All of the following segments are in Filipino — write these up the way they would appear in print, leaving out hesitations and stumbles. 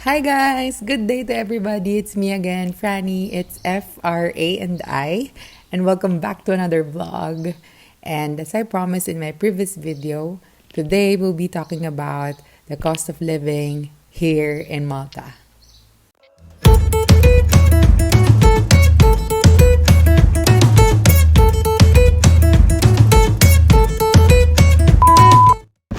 Hi guys! Good day to everybody. It's me again, Franny. It's FRA and I. And welcome back to another vlog. And as I promised in my previous video, today we'll be talking about the cost of living here in Malta.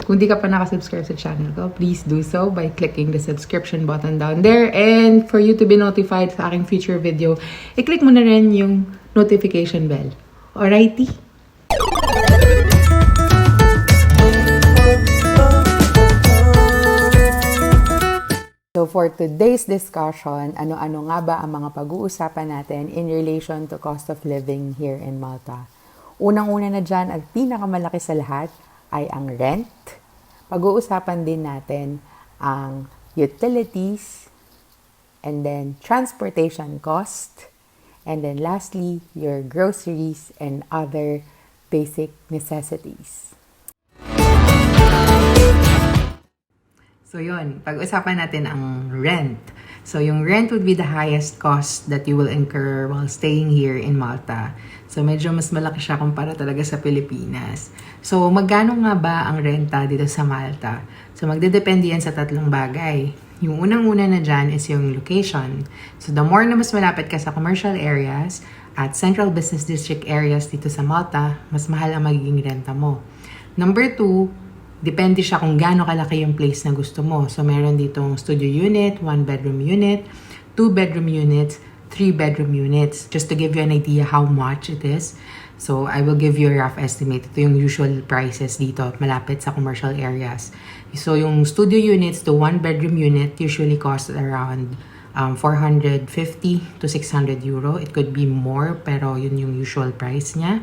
Kung di ka pa nakasubscribe sa channel ko, please do so by clicking the subscription button down there. And for you to be notified sa aking future video, i-click mo na rin yung notification bell. Alrighty? So for today's discussion, ano-ano nga ba ang mga pag-uusapan natin in relation to cost of living here in Malta? Unang-una na dyan at pinakamalaki sa lahat ay ang rent. Pag-uusapan din natin ang utilities, and then transportation cost, and then lastly, your groceries and other basic necessities. So yun, pag-usapan natin ang rent. So yung rent would be the highest cost that you will incur while staying here in Malta. So medyo mas malaki siya kumpara talaga sa Pilipinas. So magkano nga ba ang renta dito sa Malta? So magdedepende yan sa tatlong bagay. Yung unang-una na dyan is yung location. So the more na mas malapit ka sa commercial areas at central business district areas dito sa Malta, mas mahal ang magiging renta mo. Number 2, depende siya kung gaano kalaki yung place na gusto mo. So, meron ditong studio unit, 1-bedroom unit, 2-bedroom units, 3-bedroom units. Just to give you an idea how much it is. So, I will give you a rough estimate. Ito yung usual prices dito, malapit sa commercial areas. So, yung studio units, the 1-bedroom unit usually cost around 450 to 600 euro. It could be more, pero yun yung usual price niya.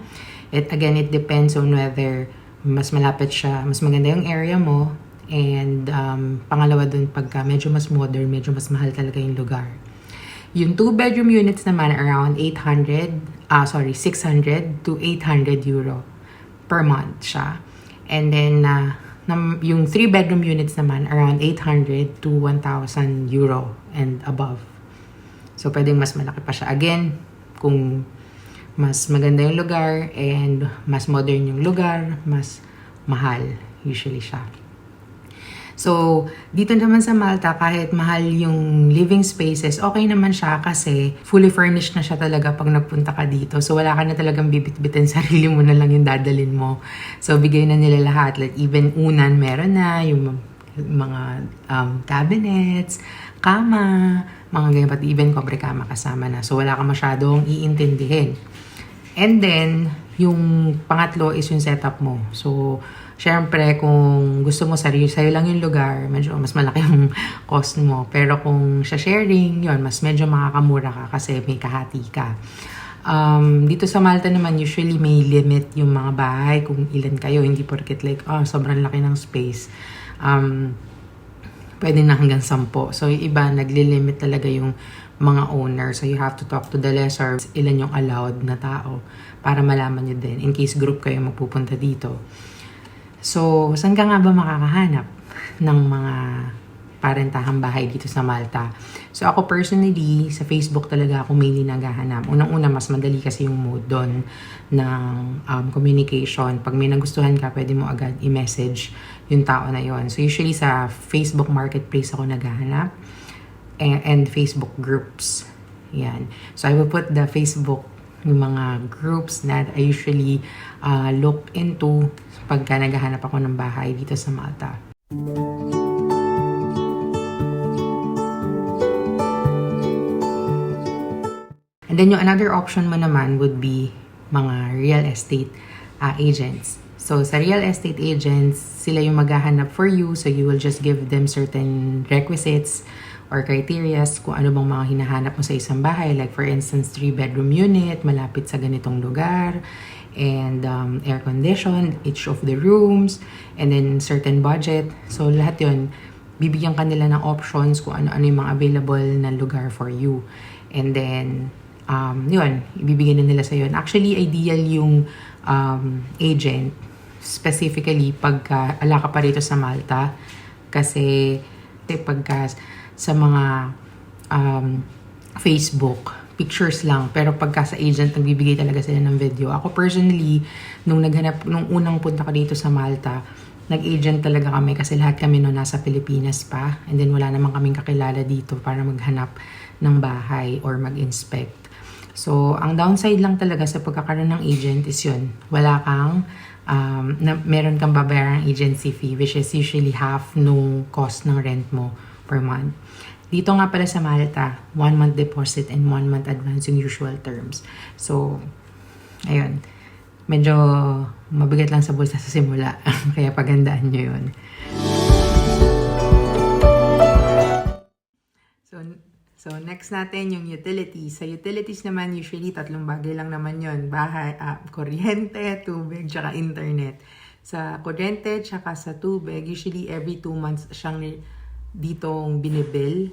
It depends on whether mas malapit siya, mas maganda yung area mo, and pangalawa dun, pagka medyo mas modern, medyo mas mahal talaga yung lugar. Yung 2-bedroom units naman, around 600 to 800 euro per month siya. And then, yung 3-bedroom units naman, around 800 to 1,000 euro and above. So, pwedeng mas malaki pa siya. Again, kung mas maganda yung lugar and mas modern yung lugar, mas mahal usually siya. So, dito naman sa Malta, kahit mahal yung living spaces, okay naman siya kasi fully furnished na siya talaga pag nagpunta ka dito. So, wala ka na talagang bibit-bitin, sarili mo na lang yung dadalin mo. So, bigay na nila lahat. Like, even unan, meron na yung mga cabinets, kama, mga ganyan, pati even kobre kama kasama na. So, wala ka masyadong iintindihin. And then, yung pangatlo is yung setup mo. So, syempre, kung gusto mo sa'yo lang yung lugar, medyo mas malaki yung cost mo. Pero kung sa sharing, yun, mas medyo makakamura ka kasi may kahati ka. Dito sa Malta naman, usually may limit yung mga bahay kung ilan kayo. Hindi porket like, sobrang laki ng space. Pwede na hanggang 10. So, yung iba, nagli-limit talaga yung mga owner. So, you have to talk to the lessor ilan yung allowed na tao para malaman nyo din in case group kayo magpupunta dito. So, saan ka nga ba makakahanap ng mga parentahang bahay dito sa Malta? So, ako personally, sa Facebook talaga ako mainly naghahanap. Unang-una, mas madali kasi yung mode doon ng communication. Pag may nagustuhan ka, pwede mo agad i-message yung tao na yon. So, usually sa Facebook Marketplace ako naghahanap and Facebook groups. Yan. So, I will put the Facebook, yung mga groups that I usually look into pagka naghahanap ako ng bahay dito sa Malta. And then, yung another option mo naman would be mga real estate agents. So, sa real estate agents, sila yung maghahanap for you. So, you will just give them certain requisites or criterias kung ano bang mga hinahanap mo sa isang bahay. Like for instance, 3-bedroom unit, malapit sa ganitong lugar, and air-conditioned, each of the rooms, and then certain budget. So lahat yun, bibigyan ka nila ng options kung ano-ano yung mga available na lugar for you. And then, yun, ibibigay na nila sa yun. Actually, ideal yung agent, specifically pagka ala ka pa rito sa Malta, kasi pagka sa mga Facebook. Pictures lang. Pero pagka sa agent, nagbibigay talaga sila ng video. Ako personally, nung unang punta ko dito sa Malta, nag-agent talaga kami kasi lahat kami no nasa Pilipinas pa. And then wala naman kaming kakilala dito para maghanap ng bahay or mag-inspect. So, ang downside lang talaga sa pagkakaroon ng agent is yun. Wala kang, meron kang babayarang agency fee, which is usually half nung cost ng rent mo per month. Dito nga pala sa Malta, 1 month deposit and 1 month advance yung usual terms. So, ayun. Medyo mabigat lang sa bulsa sa simula. Kaya pagandaan nyo yun. So, next natin yung utilities. Sa utilities naman, usually tatlong bagay lang naman yun. Bahay, kuryente, tubig, tsaka internet. Sa kuryente, tsaka sa tubig, usually every 2 months siyang ditong binibill.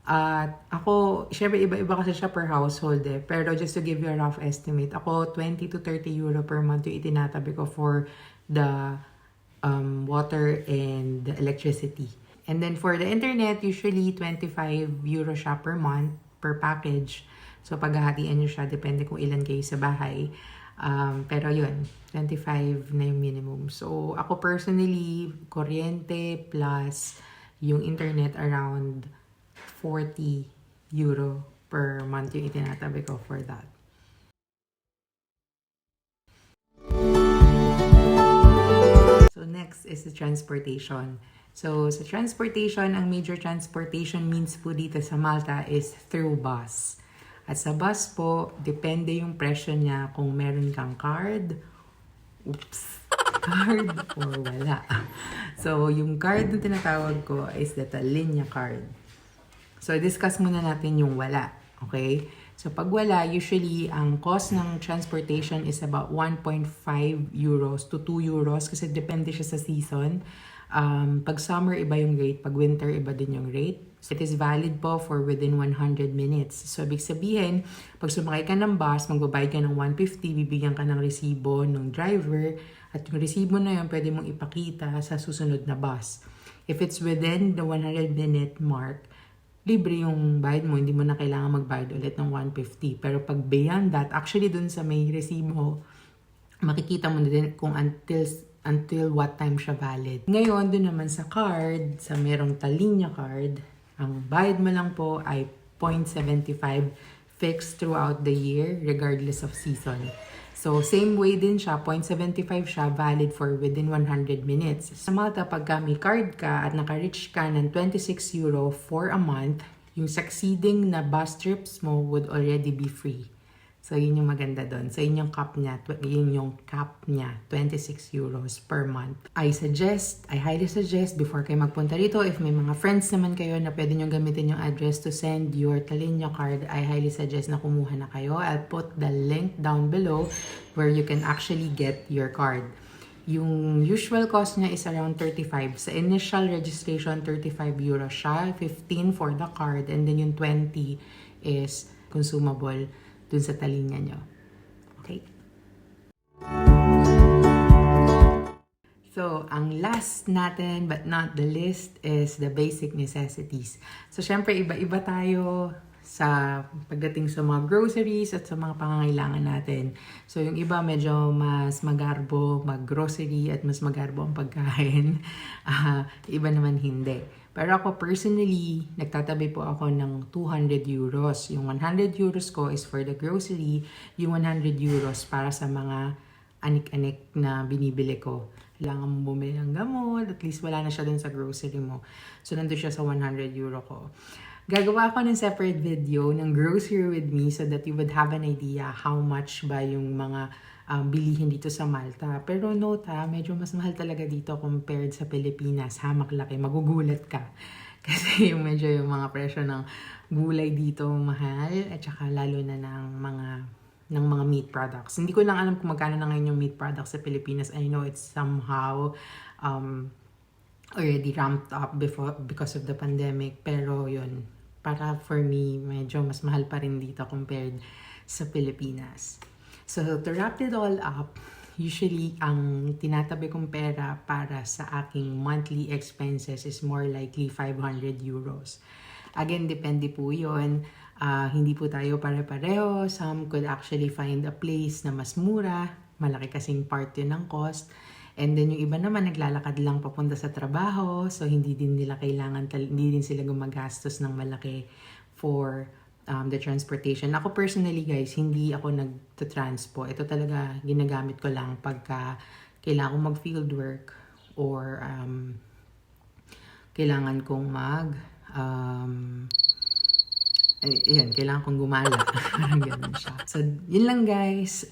At ako, syempre iba-iba kasi siya per household eh. Pero just to give you a rough estimate, ako 20 to 30 euro per month yung itinatabi ko for the water and the electricity. And then for the internet, usually 25 euro siya per month per package. So paghahatian nyo siya, depende kung ilan kayo sa bahay. Pero yun, 25 na yung minimum. So ako personally, kuryente plus yung internet around 40 euro per month yung itinatabi ko for that. So next is the transportation. So sa transportation, ang major transportation means po dito sa Malta is through bus. At sa bus po, depende yung presyo niya kung meron kang card, card or wala. So yung card na tinatawag ko is the Talinya card. So, discuss muna natin yung wala. Okay? So, pag wala, usually, ang cost ng transportation is about 1.5 euros to 2 euros kasi depende siya sa season. Pag summer, iba yung rate. Pag winter, iba din yung rate. So, it is valid po for within 100 minutes. So, ibig sabihin, pag sumakay ka ng bus, magbabayad ka ng 150, bibigyan ka ng resibo ng driver. At yung resibo na yun, pwede mong ipakita sa susunod na bus. If it's within the 100-minute mark, libre yung bayad mo, hindi mo na kailangan magbayad ulit ng 150. Pero pag beyond that, actually dun sa may resibo, makikita mo na din kung until what time siya valid. Ngayon, dun naman sa card, sa merong Talinya card, ang bayad mo lang po ay 0.75 fixed throughout the year, regardless of season. So, same way din siya, 0.75 siya, valid for within 100 minutes. Sa Malta, pagka may card ka at naka-reach ka ng 26 euro for a month, yung succeeding na bus trips mo would already be free. So, yun yung maganda doon. So, yun yung cap niya, 26 euros per month. I highly suggest, before kayo magpunta rito, if may mga friends naman kayo na pwede nyo gamitin yung address to send your Talinya card, I highly suggest na kumuha na kayo. I'll put the link down below where you can actually get your card. Yung usual cost niya is around 35. Sa initial registration, 35 euro siya, 15 for the card, and then yung 20 is consumable dun sa Talinya nyo. Okay? So, ang last natin, but not the least, is the basic necessities. So, syempre, iba-iba tayo sa pagdating sa mga groceries at sa mga pangangailangan natin. So, yung iba medyo mas magarbo mag-grocery at mas magarbo ang pagkain. Iba naman hindi. Pero ako personally, nagtatabi po ako ng 200 euros. Yung 100 euros ko is for the grocery. Yung 100 euros para sa mga anik-anik na binibili ko. Kailangan mo bumili ng gamot, at least wala na siya dun sa grocery mo. So, nandun siya sa 100 euro ko. Gagawa ako ng separate video ng grocery with me so that you would have an idea how much ba yung mga bilihin dito sa Malta. Pero note medyo mas mahal talaga dito compared sa Pilipinas. Hamak laki, magugulat ka. Kasi yung medyo yung mga presyo ng gulay dito mahal at saka lalo na ng mga meat products. Hindi ko lang alam kung magkano na ngayon yung meat products sa Pilipinas. I know it's somehow already ramped up because of the pandemic. Pero yun, para for me, medyo mas mahal pa rin dito compared sa Pilipinas. So, to wrap it all up, usually, ang tinatabi kong pera para sa aking monthly expenses is more likely 500 euros. Again, depende po yun. Hindi po tayo pare-pareho. Some could actually find a place na mas mura. Malaki kasing part yun ng cost. And then yung iba naman naglalakad lang papunta sa trabaho. So hindi din nila kailangan, hindi din sila gumagastos ng malaki for the transportation. Ako personally guys, hindi ako nagtatranspo. Ito talaga ginagamit ko lang pagka kailangan kong mag-field work or kailangan kong kailangan kong gumala. Ganun siya. So, yun lang guys.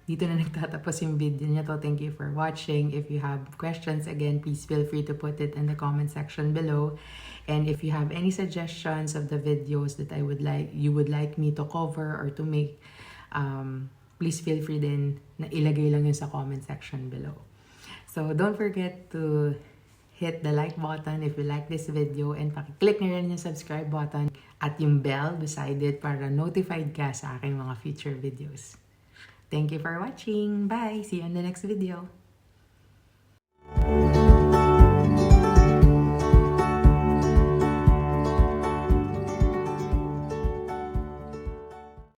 Dito na nagtatapos yung video niya to. Thank you for watching. If you have questions, again, please feel free to put it in the comment section below. And if you have any suggestions of the videos that you would like me to cover or to make, please feel free din na ilagay lang yun sa comment section below. So, don't forget to hit the like button if you like this video and paki-click na rin yung subscribe button at yung bell beside it para notified ka sa aking mga future videos. Thank you for watching. Bye! See you in the next video.